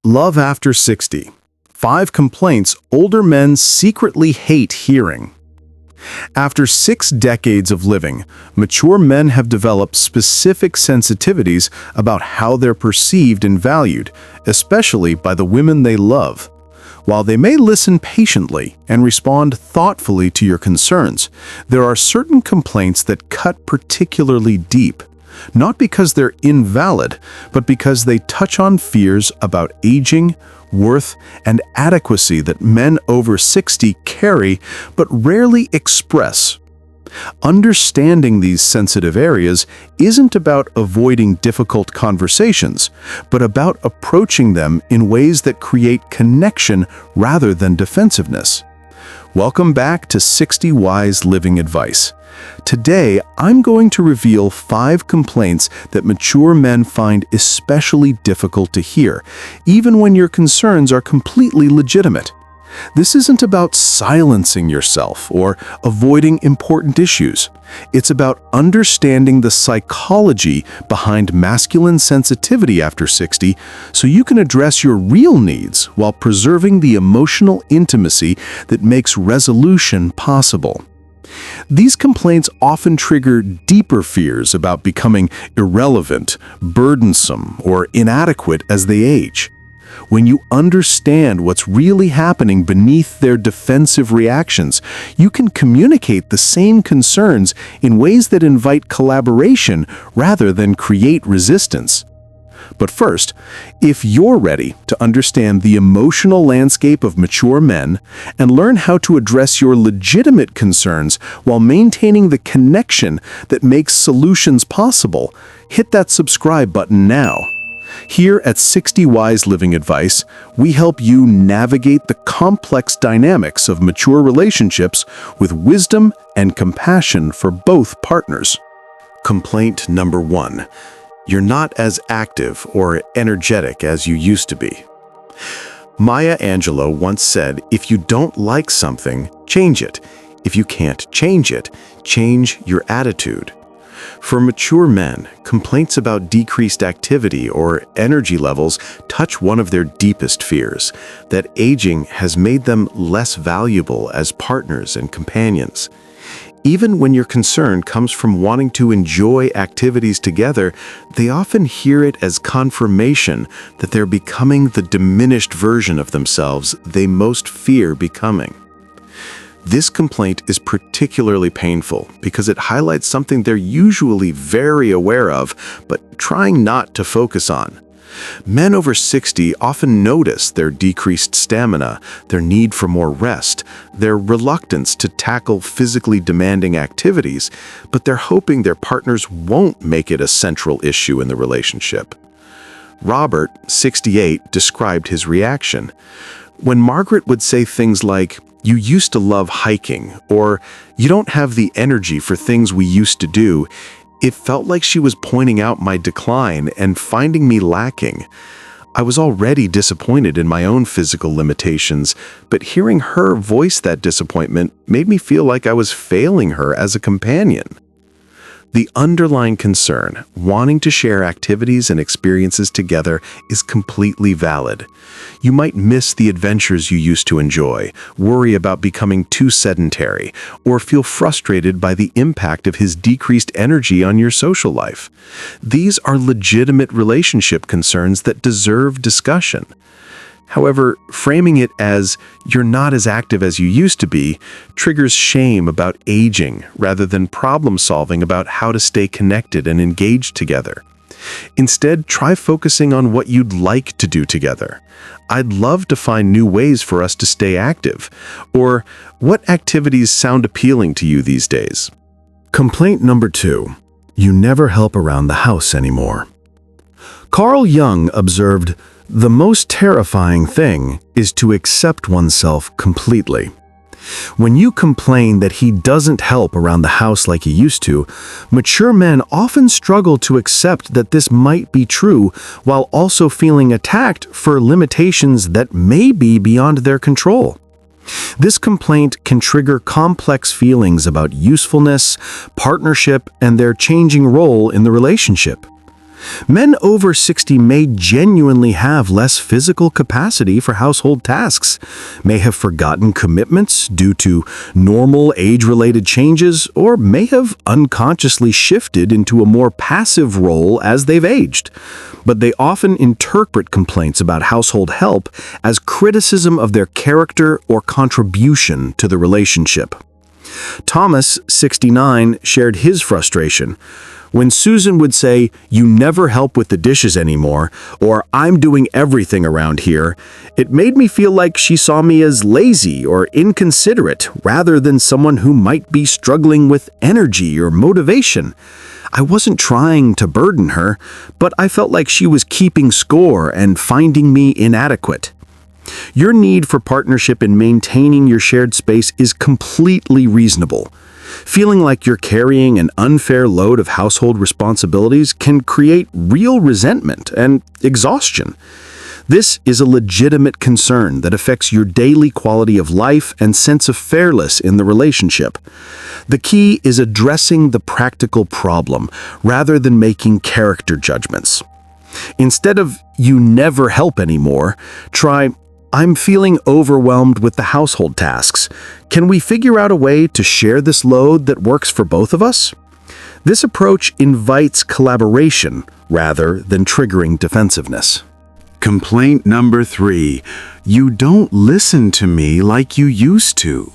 Love after 60. 5 complaints older men secretly hate hearing. After 6 decades of living, mature men have developed specific sensitivities about how they're perceived and valued, especially by the women they love. While they may listen patiently and respond thoughtfully to your concerns, there are certain complaints that cut particularly deep. Not because they're invalid, but because they touch on fears about aging, worth, and adequacy that men over 60 carry but rarely express. Understanding these sensitive areas isn't about avoiding difficult conversations, but about approaching them in ways that create connection rather than defensiveness. Welcome back to 60 Wise Living Advice. Today, I'm going to reveal 5 complaints that mature men find especially difficult to hear, even when your concerns are completely legitimate. This isn't about silencing yourself or avoiding important issues. It's about understanding the psychology behind masculine sensitivity after 60 so you can address your real needs while preserving the emotional intimacy that makes resolution possible. These complaints often trigger deeper fears about becoming irrelevant, burdensome, or inadequate as they age. When you understand what's really happening beneath their defensive reactions, you can communicate the same concerns in ways that invite collaboration rather than create resistance. But first, if you're ready to understand the emotional landscape of mature men and learn how to address your legitimate concerns while maintaining the connection that makes solutions possible, hit that subscribe button now. Here at 60 Wise Living Advice, we help you navigate the complex dynamics of mature relationships with wisdom and compassion for both partners. Complaint number 1. You're not as active or energetic as you used to be. Maya Angelou once said, if you don't like something, change it. If you can't change it, change your attitude. For mature men, complaints about decreased activity or energy levels touch one of their deepest fears, that aging has made them less valuable as partners and companions. Even when your concern comes from wanting to enjoy activities together, they often hear it as confirmation that they're becoming the diminished version of themselves they most fear becoming. This complaint is particularly painful because it highlights something they're usually very aware of, but trying not to focus on. Men over 60 often notice their decreased stamina, their need for more rest, their reluctance to tackle physically demanding activities, but they're hoping their partners won't make it a central issue in the relationship. Robert, 68, described his reaction. When Margaret would say things like, "You used to love hiking," or "You don't have the energy for things we used to do," it felt like she was pointing out my decline and finding me lacking. I was already disappointed in my own physical limitations, but hearing her voice that disappointment made me feel like I was failing her as a companion. The underlying concern, wanting to share activities and experiences together, is completely valid. You might miss the adventures you used to enjoy, worry about becoming too sedentary, or feel frustrated by the impact of his decreased energy on your social life. These are legitimate relationship concerns that deserve discussion. However, framing it as "you're not as active as you used to be" triggers shame about aging rather than problem-solving about how to stay connected and engaged together. Instead, try focusing on what you'd like to do together. "I'd love to find new ways for us to stay active," or "what activities sound appealing to you these days?" Complaint number 2. You never help around the house anymore. Carl Jung observed, "The most terrifying thing is to accept oneself completely." When you complain that he doesn't help around the house like he used to, mature men often struggle to accept that this might be true while also feeling attacked for limitations that may be beyond their control. This complaint can trigger complex feelings about usefulness, partnership, and their changing role in the relationship. Men over 60 may genuinely have less physical capacity for household tasks, may have forgotten commitments due to normal age-related changes, or may have unconsciously shifted into a more passive role as they've aged. But they often interpret complaints about household help as criticism of their character or contribution to the relationship. Thomas, 69, shared his frustration. When Susan would say, "You never help with the dishes anymore," or "I'm doing everything around here," it made me feel like she saw me as lazy or inconsiderate rather than someone who might be struggling with energy or motivation. I wasn't trying to burden her, but I felt like she was keeping score and finding me inadequate. Your need for partnership in maintaining your shared space is completely reasonable. Feeling like you're carrying an unfair load of household responsibilities can create real resentment and exhaustion. This is a legitimate concern that affects your daily quality of life and sense of fairness in the relationship. The key is addressing the practical problem rather than making character judgments. Instead of "you never help anymore," try "I'm feeling overwhelmed with the household tasks. Can we figure out a way to share this load that works for both of us?" This approach invites collaboration rather than triggering defensiveness. Complaint number 3. You don't listen to me like you used to.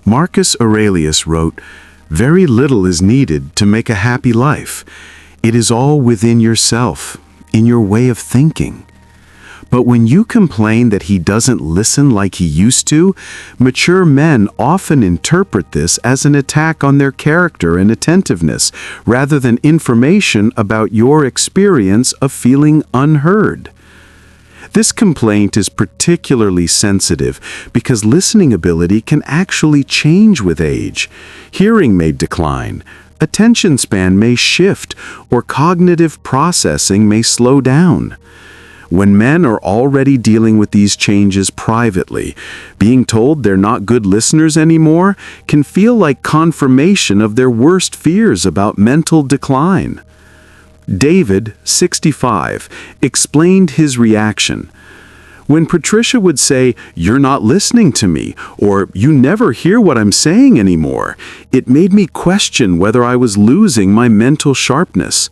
Marcus Aurelius wrote, "Very little is needed to make a happy life. It is all within yourself, in your way of thinking." But when you complain that he doesn't listen like he used to, mature men often interpret this as an attack on their character and attentiveness, rather than information about your experience of feeling unheard. This complaint is particularly sensitive because listening ability can actually change with age. Hearing may decline, attention span may shift, or cognitive processing may slow down. When men are already dealing with these changes privately, being told they're not good listeners anymore can feel like confirmation of their worst fears about mental decline. David, 65, explained his reaction. When Patricia would say, "You're not listening to me," or "You never hear what I'm saying anymore," it made me question whether I was losing my mental sharpness.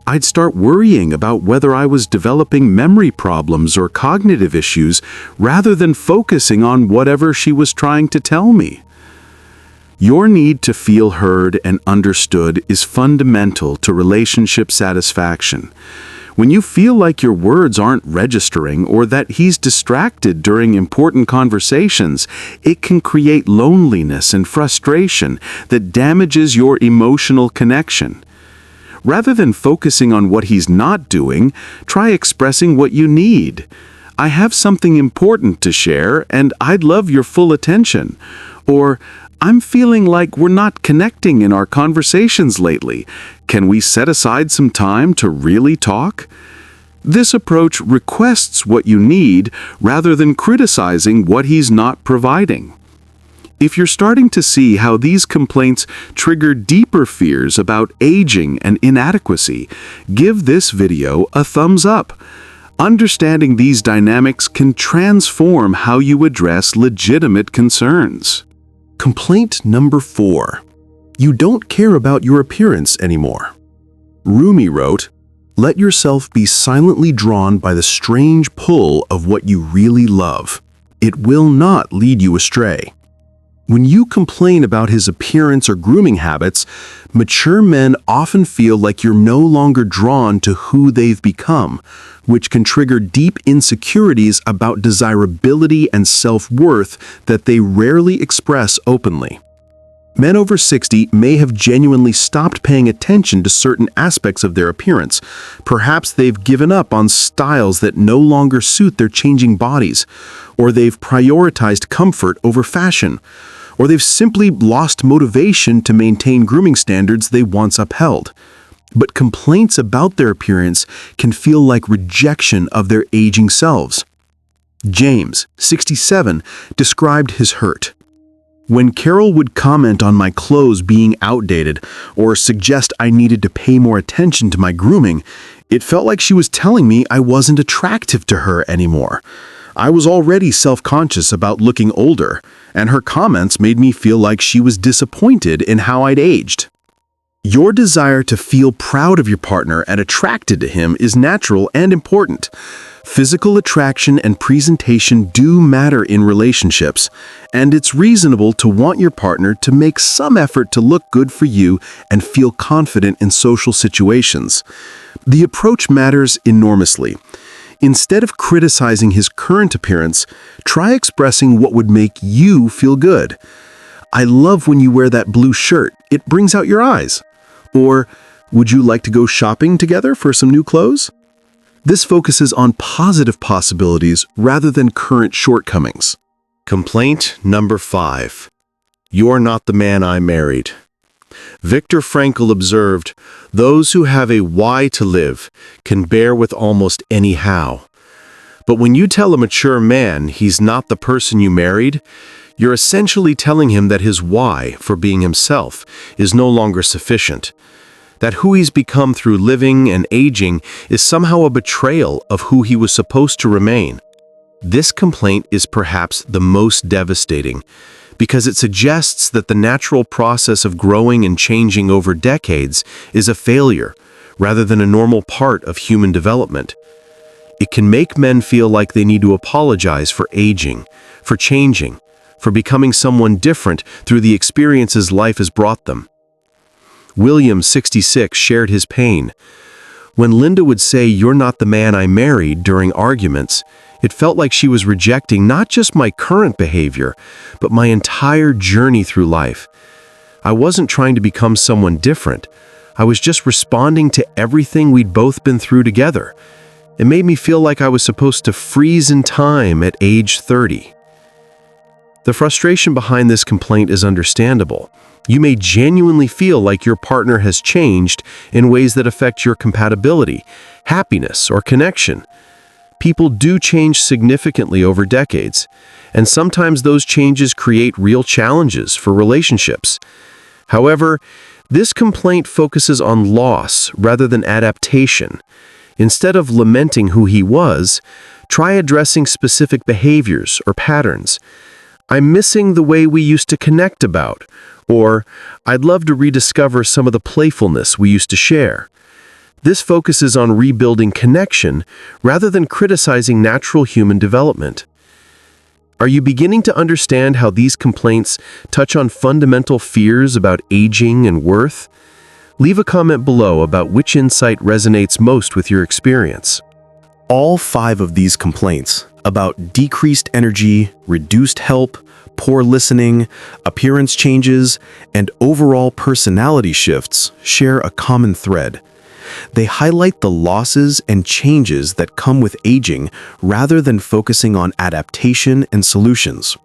I'd start worrying about whether I was developing memory problems or cognitive issues rather than focusing on whatever she was trying to tell me. Your need to feel heard and understood is fundamental to relationship satisfaction. When you feel like your words aren't registering or that he's distracted during important conversations, it can create loneliness and frustration that damages your emotional connection. Rather than focusing on what he's not doing, try expressing what you need. "I have something important to share, and I'd love your full attention." Or, "I'm feeling like we're not connecting in our conversations lately. Can we set aside some time to really talk?" This approach requests what you need rather than criticizing what he's not providing. If you're starting to see how these complaints trigger deeper fears about aging and inadequacy, give this video a thumbs up. Understanding these dynamics can transform how you address legitimate concerns. Complaint number 4. You don't care about your appearance anymore. Rumi wrote, "Let yourself be silently drawn by the strange pull of what you really love. It will not lead you astray." When you complain about his appearance or grooming habits, mature men often feel like you're no longer drawn to who they've become, which can trigger deep insecurities about desirability and self-worth that they rarely express openly. Men over 60 may have genuinely stopped paying attention to certain aspects of their appearance. Perhaps they've given up on styles that no longer suit their changing bodies, or they've prioritized comfort over fashion, or they've simply lost motivation to maintain grooming standards they once upheld. But complaints about their appearance can feel like rejection of their aging selves. James, 67, described his hurt. When Carol would comment on my clothes being outdated or suggest I needed to pay more attention to my grooming, it felt like she was telling me I wasn't attractive to her anymore. I was already self-conscious about looking older, and her comments made me feel like she was disappointed in how I'd aged. Your desire to feel proud of your partner and attracted to him is natural and important. Physical attraction and presentation do matter in relationships, and it's reasonable to want your partner to make some effort to look good for you and feel confident in social situations. The approach matters enormously. Instead of criticizing his current appearance, try expressing what would make you feel good. "I love when you wear that blue shirt. It brings out your eyes." Or, "Would you like to go shopping together for some new clothes?" This focuses on positive possibilities rather than current shortcomings. Complaint number 5. You're not the man I married. Viktor Frankl observed, "Those who have a why to live can bear with almost any how." But when you tell a mature man he's not the person you married, you're essentially telling him that his why for being himself is no longer sufficient. That who he's become through living and aging is somehow a betrayal of who he was supposed to remain. This complaint is perhaps the most devastating, because it suggests that the natural process of growing and changing over decades is a failure, rather than a normal part of human development. It can make men feel like they need to apologize for aging, for changing, for becoming someone different through the experiences life has brought them. William, 66, shared his pain. When Linda would say, "You're not the man I married," during arguments, it felt like she was rejecting not just my current behavior, but my entire journey through life. I wasn't trying to become someone different. I was just responding to everything we'd both been through together. It made me feel like I was supposed to freeze in time at age 30. The frustration behind this complaint is understandable. You may genuinely feel like your partner has changed in ways that affect your compatibility, happiness, or connection. People do change significantly over decades, and sometimes those changes create real challenges for relationships. However, this complaint focuses on loss rather than adaptation. Instead of lamenting who he was, try addressing specific behaviors or patterns. "I'm missing the way we used to connect about," or "I'd love to rediscover some of the playfulness we used to share." This focuses on rebuilding connection rather than criticizing natural human development. Are you beginning to understand how these complaints touch on fundamental fears about aging and worth? Leave a comment below about which insight resonates most with your experience. All 5 of these complaints about decreased energy, reduced help, poor listening, appearance changes, and overall personality shifts share a common thread. They highlight the losses and changes that come with aging rather than focusing on adaptation and solutions.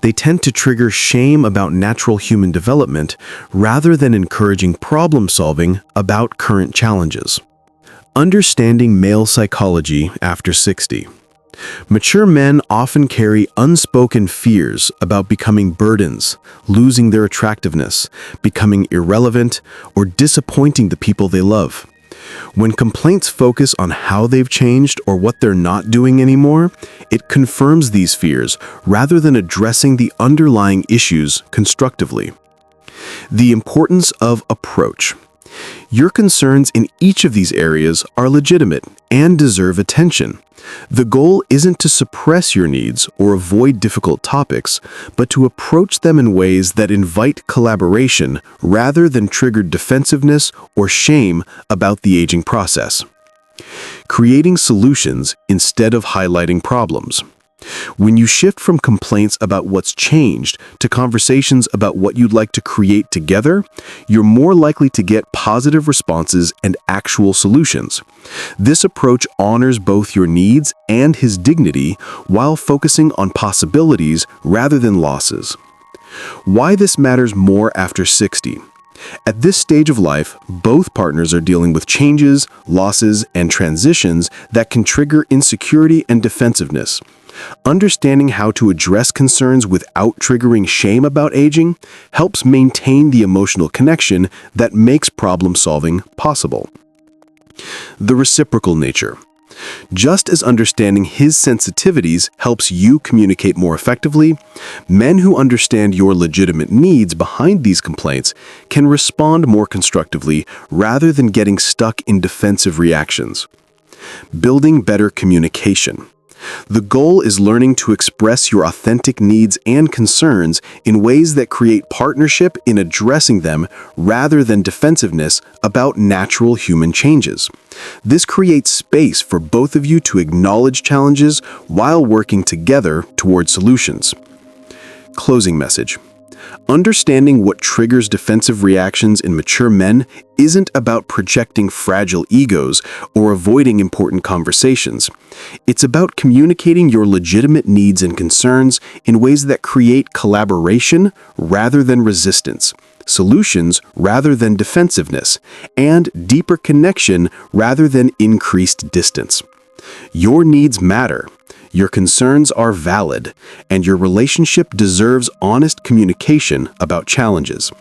They tend to trigger shame about natural human development rather than encouraging problem solving about current challenges. Understanding male psychology after 60. Mature men often carry unspoken fears about becoming burdens, losing their attractiveness, becoming irrelevant, or disappointing the people they love. When complaints focus on how they've changed or what they're not doing anymore, it confirms these fears rather than addressing the underlying issues constructively. The importance of approach. Your concerns in each of these areas are legitimate and deserve attention. The goal isn't to suppress your needs or avoid difficult topics, but to approach them in ways that invite collaboration rather than trigger defensiveness or shame about the aging process. Creating solutions instead of highlighting problems. When you shift from complaints about what's changed to conversations about what you'd like to create together, you're more likely to get positive responses and actual solutions. This approach honors both your needs and his dignity while focusing on possibilities rather than losses. Why this matters more after 60. At this stage of life, both partners are dealing with changes, losses, and transitions that can trigger insecurity and defensiveness. Understanding how to address concerns without triggering shame about aging helps maintain the emotional connection that makes problem-solving possible. The reciprocal nature. Just as understanding his sensitivities helps you communicate more effectively, men who understand your legitimate needs behind these complaints can respond more constructively rather than getting stuck in defensive reactions. Building better communication. The goal is learning to express your authentic needs and concerns in ways that create partnership in addressing them rather than defensiveness about natural human changes. This creates space for both of you to acknowledge challenges while working together toward solutions. Closing message. Understanding what triggers defensive reactions in mature men isn't about projecting fragile egos or avoiding important conversations. It's about communicating your legitimate needs and concerns in ways that create collaboration rather than resistance, solutions rather than defensiveness, and deeper connection rather than increased distance. Your needs matter. Your concerns are valid, and your relationship deserves honest communication about challenges.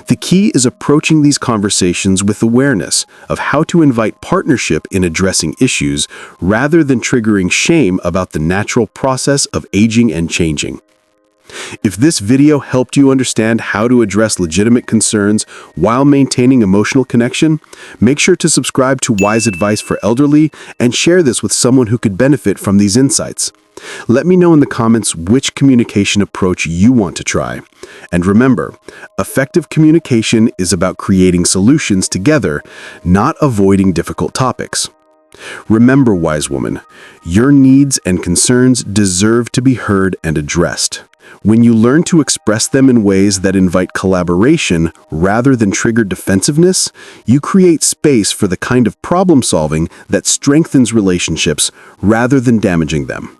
The key is approaching these conversations with awareness of how to invite partnership in addressing issues rather than triggering shame about the natural process of aging and changing. If this video helped you understand how to address legitimate concerns while maintaining emotional connection, make sure to subscribe to Wise Advice for Elderly and share this with someone who could benefit from these insights. Let me know in the comments which communication approach you want to try. And remember, effective communication is about creating solutions together, not avoiding difficult topics. Remember, wise woman, your needs and concerns deserve to be heard and addressed. When you learn to express them in ways that invite collaboration rather than trigger defensiveness, you create space for the kind of problem solving that strengthens relationships rather than damaging them.